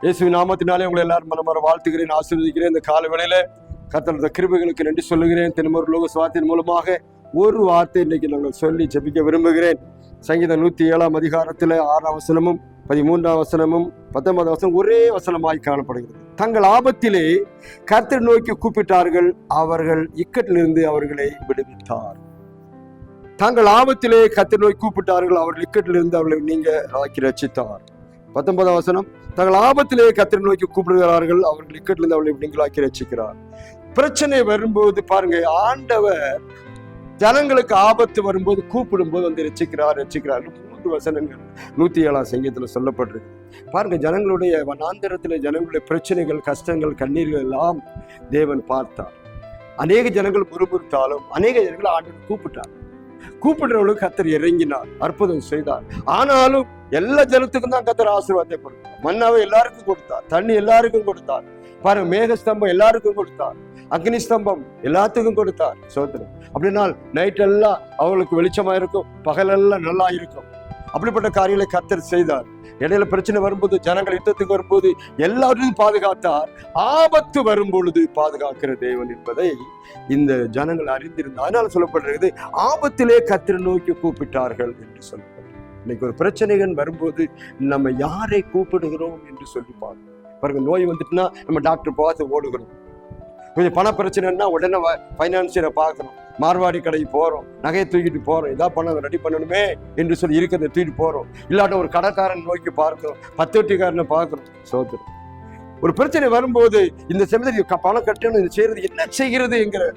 இயேசுவின் நாமத்தினாலே உங்களை எல்லாரும் மனமாற வாழ்த்துகிறேன், ஆசீர்வதிக்கிறேன். இந்த கால வேளையில கர்த்தருடைய கிருபைகளுக்கு நன்றி சொல்லுகிறேன். தினமொரு லோக சுவார்த்தையின் மூலமாக ஒரு வார்த்தை இன்னைக்கு நாங்கள் சொல்லி ஜெபிக்க விரும்புகிறேன். சங்கீதம் 107 அதிகாரத்தில் 6 வசனமும் 13 வசனமும் 19 வசனம் ஒரே வசனமாய் காணப்படுகிறது. தங்கள் ஆபத்திலே கர்த்தரை நோக்கி கூப்பிட்டார்கள், அவர்கள் இக்கட்டிலிருந்து அவர்களை விடுவித்தார். தங்கள் ஆபத்திலே கர்த்தரை நோக்கி கூப்பிட்டார்கள், அவர்கள் இக்கட்டிலிருந்து அவர்களை நீங்க ஆக்கி ரட்சித்தார். 19 வசனம், தங்கள் ஆபத்திலே கர்த்தரை நோக்கி கூப்பிடுகிறார்கள், அவர்கள் இக்கட்டிலிருந்து அவர்களை நீங்களாக்கி ரட்சிக்கிறார். பிரச்சனை வரும்போது பாருங்க, ஆண்டவர் ஜனங்களுக்கு ஆபத்து வரும்போது கூப்பிடும்போது வந்து ரட்சிக்கிறார். 3 வசனங்கள் 107 சங்கீதத்துல சொல்லப்பட்டிருக்கு. பாருங்க, ஜனங்களுடைய வனாந்தரத்துல ஜனங்களுடைய பிரச்சனைகள், கஷ்டங்கள், கண்ணீர்கள் எல்லாம் தேவன் பார்த்தார். அநேக ஜனங்கள் முறுமுறுத்தாலும் அநேக ஜனங்கள் ஆண்டவர் கூப்பிட்டார். கூப்பிடுறவங்களுக்கு கர்த்தர் இறங்கினார், அற்புதம் செய்தார். ஆனாலும் எல்லா ஜனத்துக்கும் தான் கர்த்தர் ஆசீர்வாதத்தை கொடுத்தார். மன்னாவை எல்லாருக்கும் கொடுத்தார், தண்ணி எல்லாருக்கும் கொடுத்தார். பாருங்க, மேக ஸ்தம்பம் எல்லாருக்கும் கொடுத்தார், அக்னி ஸ்தம்பம் எல்லாத்துக்கும் கொடுத்தார். சோதனம் அப்படின்னா நைட் எல்லாம் அவங்களுக்கு வெளிச்சமா இருக்கும், பகலெல்லாம் நல்லா இருக்கும். அப்படிப்பட்ட காரியங்களை கர்த்தர் செய்தார். இடையில பிரச்சனை வரும்போது, ஜனங்கள் யுத்தத்துக்கு வரும்போது எல்லாரையும் பாதுகாத்தார். ஆபத்து வரும் பொழுது பாதுகாக்கிற தேவன் என்பதை இந்த ஜனங்கள் அறிந்திருந்தார். அதனால சொல்லப்படுகிறது, ஆபத்திலே கர்த்தரை நோக்கி கூப்பிட்டார்கள் என்று சொல்லப்படுகிறது. இன்னைக்கு ஒரு பிரச்சனைகள் வரும்போது நம்ம யாரை கூப்பிடுகிறோம் என்று சொல்லி பாருங்க. நோய் வந்துட்டுனா நம்ம டாக்டர் பார்த்து ஓடுகிறோம். கொஞ்சம் பண பிரச்சனைன்னா உடனே ஃபைனான்சியரை பார்க்கணும், மார்வாடி கடைக்கு போறோம், நகையை தூக்கிட்டு போறோம், இதா பண்ண ரெடி பண்ணணுமே என்று சொல்லி இருக்கிறத தூக்கிட்டு போறோம். இல்லாட்ட ஒரு கடைக்காரன் நோக்கி பார்க்கிறோம், 10 வட்டிக்காரனை பார்க்கிறோம். சோதரம் ஒரு பிரச்சனை வரும்போது இந்த சமயத்தில் பணம் கட்டணும், இது செய்யறது என்ன செய்கிறது என்கிற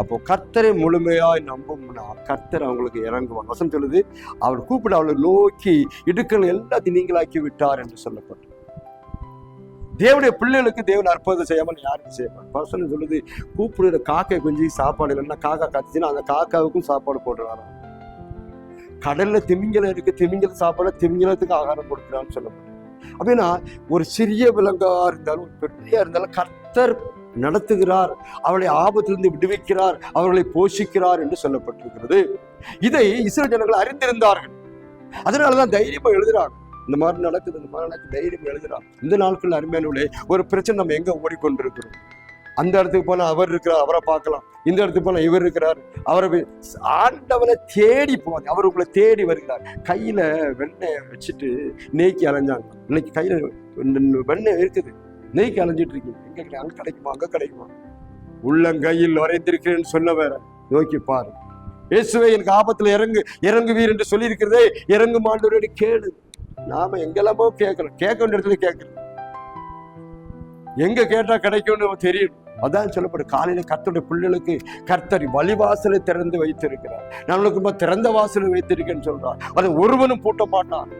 அப்போ கர்த்தரை முழுமையாய் நம்பும்னா கர்த்தர் அவங்களுக்கு இறங்குவார். வசனம் சொல்லுது, அவர் கூப்பிட அவளை நோக்கி இடுக்கள் எல்லாத்தையும் நீங்களாக்கி விட்டார் என்று சொல்லப்பட்டது. தேவனுடைய பிள்ளைகளுக்கு தேவன் அற்புதம் செய்யாமல் யாருக்கும் செய்யப்பார். பர்சன் சொல்லுது, கூப்பிடுற காக்கை கொஞ்சம் சாப்பாடு இல்லைன்னா காக்கா கத்துச்சுன்னா அந்த காக்காவுக்கும் சாப்பாடு போடுறாராம். கடல்ல திமிங்கலம் இருக்கு, திமிங்கல சாப்பாடு திமிங்கலத்துக்கு ஆகாரம் கொடுக்குறான்னு சொல்லப்படும். அப்படின்னா ஒரு சிறிய விலங்கா இருந்தாலும் ஒரு பெரிய இருந்தாலும் கர்த்தர் நடத்துகிறார், அவளை ஆபத்திலிருந்து விடுவிக்கிறார், அவர்களை போஷிக்கிறார் என்று சொல்லப்பட்டிருக்கிறது. இதை இஸ்ரவேல் ஜனங்கள் அறிந்திருந்தார்கள். அதனாலதான் தைரியமா எழுதுறாங்க, இந்த மாதிரி நடக்குது, இந்த மாதிரி நடக்குது, தைரியம் எழுதுறாங்க. இந்த நாட்கள் அருமையானவர்களே, ஒரு பிரச்சனை நம்ம எங்க ஓடிக்கொண்டிருக்கிறோம். அந்த இடத்துக்கு போனா அவர் இருக்கிறார், அவரை பார்க்கலாம். இந்த இடத்துக்கு போனா இவர் இருக்கிறார், அவரை ஆண்டவனை தேடி போவாங்க. அவர் உங்களை தேடி வருகிறார். கையில வெண்ணெய் வச்சுட்டு நெய்க்கு அலைஞ்சாங்க. இன்னைக்கு கையில வெண்ணெய் இருக்குது, நெய்க்கு அலைஞ்சிட்டு இருக்கீங்க. எங்க அங்க கிடைக்குமா, அங்க கிடைக்குமா? உள்ளங்கையில் வரைந்திருக்கிறேன்னு சொன்ன வேற நோக்கி பாரு. இயேசுவே எனக்கு ஆபத்துல இறங்குவீர் என்று சொல்லி இருக்கிறதே, இறங்கும் ஆண்டவரோட கேளு. நாம எங்கெல்லாமோ கேட்கணும், கேட்க வேண்டிய இடத்துல கேட்கணும். எங்க கேட்டா கிடைக்கும்னு தெரியும். அதான் சொல்லப்படும், காலையில கர்த்தருடைய பிள்ளைகளுக்கு கர்த்தர் வழிவாசலை திறந்து வைத்திருக்கிறார். நம்மளுக்கு திறந்த வாசலை வைத்திருக்கேன்னு சொல்றார். அதை ஒருவனும் பூட்ட மாட்டான்.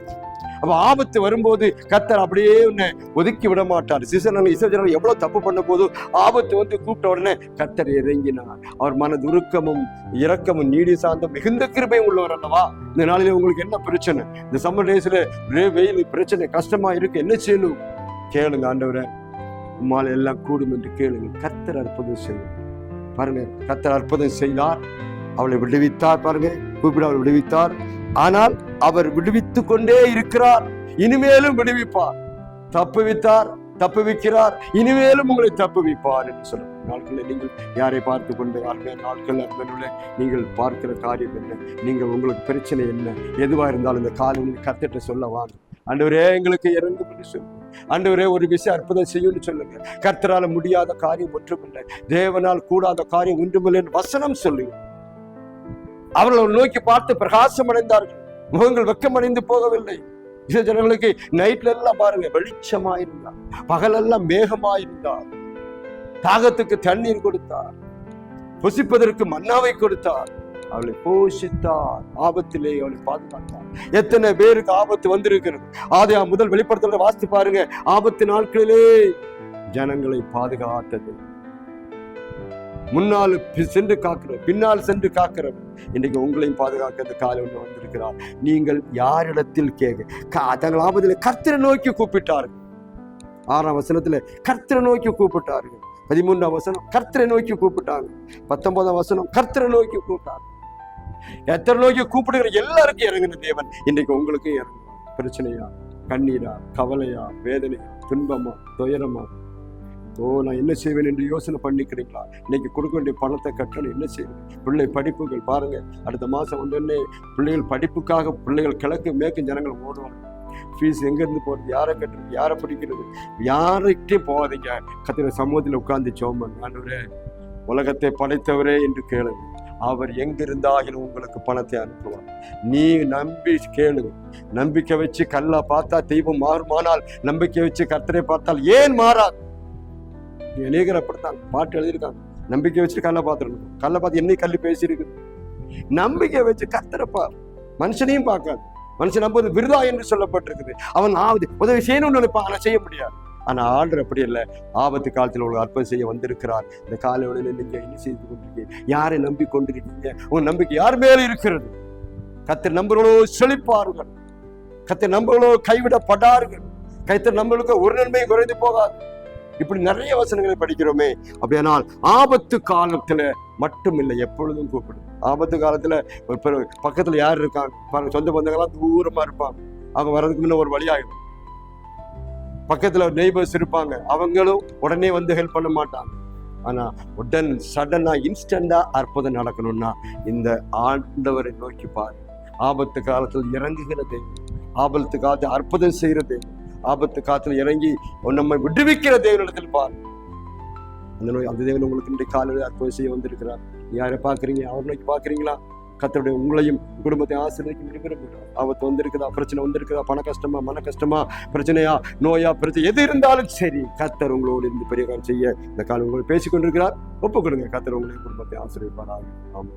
அப்ப ஆபத்து வரும்போது கர்த்தர் அப்படியே உன்னை ஒதுக்கி விட மாட்டார். இஸ்ரவேலர்கள் எவ்வளவு தப்பு பண்ண போதும் ஆபத்து வந்து கூப்பிட்ட உடனே கர்த்தர் இறங்கினார். அவர் மனதுருக்கமும் இரக்கமும் நீடி சார்ந்த மிகுந்த கிருபையும் உள்ளவர் அல்லவா. இந்த நாளில உங்களுக்கு என்ன பிரச்சனை, இந்த சம்மர் டேஸ்ல வெயில் பிரச்சனை கஷ்டமா இருக்கு, என்ன செய்யணும்? கேளுங்க, ஆண்டவரே உம்மால் எல்லாம் கூடும் என்று கேளுங்க. கர்த்தர் அற்புதம் செய்யும். பாருங்க, கர்த்தர் அற்புதம் செய்தார், அவளை விடுவித்தார். பாருங்க, கூப்பிட அவளை விடுவித்தார். ஆனால் அவர் விடுவித்து கொண்டே இருக்கிறார், இனிமேலும் விடுவிப்பார். தப்புவிக்கிறார், இனிமேலும் உங்களை தப்புவிப்பார் என்று சொல்லும் நாட்களில் நீங்கள் யாரை பார்த்து கொண்டு நாட்கள் நீங்கள் பார்க்கிற காரியம் என்ன, நீங்கள் உங்களுக்கு பிரச்சனை என்ன, எதுவா இருந்தாலும் இந்த காலையில் கர்த்தர்ட்ட சொல்ல வாங்க. ஆண்டவரே எங்களுக்கு இறங்கும் என்று சொல்லுங்க. ஆண்டவரே ஒரு விஷயம் அற்புதம் செய்யும்னு சொல்லுங்க. கர்த்தரால முடியாத காரியம் ஒன்றுமில்லை, தேவனால் கூடாத காரியம் ஒன்றுமில்லை என்று வசனம் சொல்லுங்க. அவர்கள் நோக்கி பார்த்து பிரகாசம் அடைந்தார்கள், முகங்கள் வெக்கமடைந்து போகவில்லை. ஜனங்களுக்கு நைட்ல எல்லாம் பாருங்க வெளிச்சமாயிருந்தார், பகலெல்லாம் மேகமாயிருந்தார். தாகத்துக்கு தண்ணீர் கொடுத்தார், புசிப்பதற்கு மன்னாவை கொடுத்தார், அவளை போஷித்தார், ஆபத்திலே அவளை பாதுகாத்தார். எத்தனை பேருக்கு ஆபத்து வந்திருக்கிறது. ஆதியாகமம் முதல் வெளிப்படுத்தல வாசித்து பாருங்க. ஆபத்து நாட்களிலே ஜனங்களை பாதுகாத்தது. முன்னால் சென்று காக்கிறவர், பின்னால் சென்று காக்கிறவர், இன்னைக்கு உங்களையும் பாதுகாக்க இந்த காலை ஒன்று வந்திருக்கிறார். நீங்கள் யாரிடத்தில் தங்கள் ஆபத்தில் கர்த்தரை நோக்கி கூப்பிட்டார்கள். 6ஆம் வசனத்துல கர்த்தரை நோக்கி கூப்பிட்டார்கள். 13ஆம் வசனம் கர்த்தரை நோக்கி கூப்பிட்டாங்க. 19ஆம் வசனம் கர்த்தரை நோக்கி கூப்பிட்டாங்க. எத்தனை நோக்கி கூப்பிடுகிற எல்லாருக்கும் இறங்கின தேவன் இன்றைக்கு உங்களுக்கு இறங்குவார். பிரச்சனையா கண்ணீரா, கவலையா, வேதனையா, துன்பமா, துயரமா? நான் என்ன செய்வேன் என்று யோசனை பண்ணிக்கிறீங்களா? இன்னைக்கு கொடுக்க வேண்டிய பணத்தை கட்டணும், என்ன செய்வேன்? பிள்ளை படிப்புகள் பாருங்க, அடுத்த மாதம் உடனே பிள்ளைகள் படிப்புக்காக பிள்ளைகள் கிழக்கு மேற்கு ஜனங்கள் ஓடுவாங்க. ஃபீஸ் எங்கேருந்து போகிறது, யாரை கட்டுறது, யாரை படிக்கிறது, யார்கிட்டையும் போகாதீங்க. கர்த்தருடைய சமூகத்தில் உட்கார்ந்து ஜெபம் பண்ணுங்க. ஆண்டவரே, உலகத்தை படைத்தவரே என்று கேளுங்க. அவர் எங்கிருந்தாலும் உங்களுக்கு பணத்தை அனுப்புவார். நீ நம்பி கேளுங்க. நம்பிக்கை வச்சு கல்லா பார்த்தா தெய்வம் மாறுமானால், நம்பிக்கை வச்சு கர்த்தரை பார்த்தால் ஏன் மாறாது? அநேகரப்படுத்தான் பாட்டு எழுதியிருக்காங்க. நம்பிக்கை வச்சுட்டு கல்லை பார்த்துருக்கணும். கல்லை பார்த்து என்னை கல்லு பேசியிருக்கு. நம்பிக்கை வச்சு கர்த்தரை பார். மனுஷனையும் பார்க்காது. மனுஷன் நம்புவது விருதா என்று சொல்லப்பட்டிருக்குது. அவன் உதவி செய்யணும்னு நினைப்பான், ஆனால் செய்ய முடியாது. ஆனால் ஆண்டவர் அப்படி இல்லை. ஆபத்து காலத்தில் உங்களுக்கு அற்புதம் செய்ய வந்திருக்கிறார். இந்த காலையில் நீங்க என்ன செய்து கொண்டிருக்கீங்க? யாரை நம்பி கொண்டிருக்கீங்க? உங்க நம்பிக்கை யார் மேல இருக்கிறது? கர்த்தர் நம்புகளோ செழிப்பார்கள். கர்த்தர் நம்புகளோ கைவிடப்படார்கள். கர்த்தர் நம்பளுக்கு ஒரு நன்மையும் குறைந்து போகாது. இப்படி நிறைய வசனங்களை படிக்கிறோமே. அப்படியானால் ஆபத்து காலத்துல மட்டும் இல்லை, எப்பொழுதும் கூப்பிடும். ஆபத்து காலத்துல பக்கத்துல யார் இருக்காங்க? சொந்த பந்தங்கள்லாம் தூரமா இருப்பாங்க. அவங்க வர்றதுக்கு முன்ன ஒரு வழியாகும். பக்கத்துல நெய்பர்ஸ் இருப்பாங்க, அவங்களும் உடனே வந்து ஹெல்ப் பண்ண மாட்டாங்க. ஆனா சடனா இன்ஸ்டண்டா அற்புதம் நடக்கணும்னா இந்த ஆண்டவரை நோக்கி பாரு. ஆபத்து காலத்தில் இறங்குகிற தெய்வம், ஆபத்து காலத்தில் அற்புதம் செய்கிற தெய்வம், ஆபத்து காலத்தில் இறங்கி நம்மை விடுவிக்கிற தேவனிடத்தில் பாரு. அந்த தேவன் உங்களுக்கு இன்றைக்கு காலையில் அற்புதம் செய்ய வந்திருக்கிறார். யாரை பார்க்குறீங்க? அவர் நோக்கி பார்க்குறீங்களா? கர்த்தருடைய உங்களையும் குடும்பத்தை ஆசீர்வதிக்க விரும்புகிறார். ஆபத்து வந்திருக்குதா, பிரச்சனை வந்திருக்குதா, பண கஷ்டமா, மன கஷ்டமா, பிரச்சனையா, நோயா, பிரச்சனை எது இருந்தாலும் சரி, கர்த்தர் உங்களோடு இருந்து பெரிய காரியம் செய்ய இந்த காலம் உங்களை பேசிக்கொண்டிருக்கிறார். ஒப்புக்கொடுங்க. கர்த்தர் உங்களையும் குடும்பத்தை ஆசீர்வதிப்பாராக. ஆமாம்.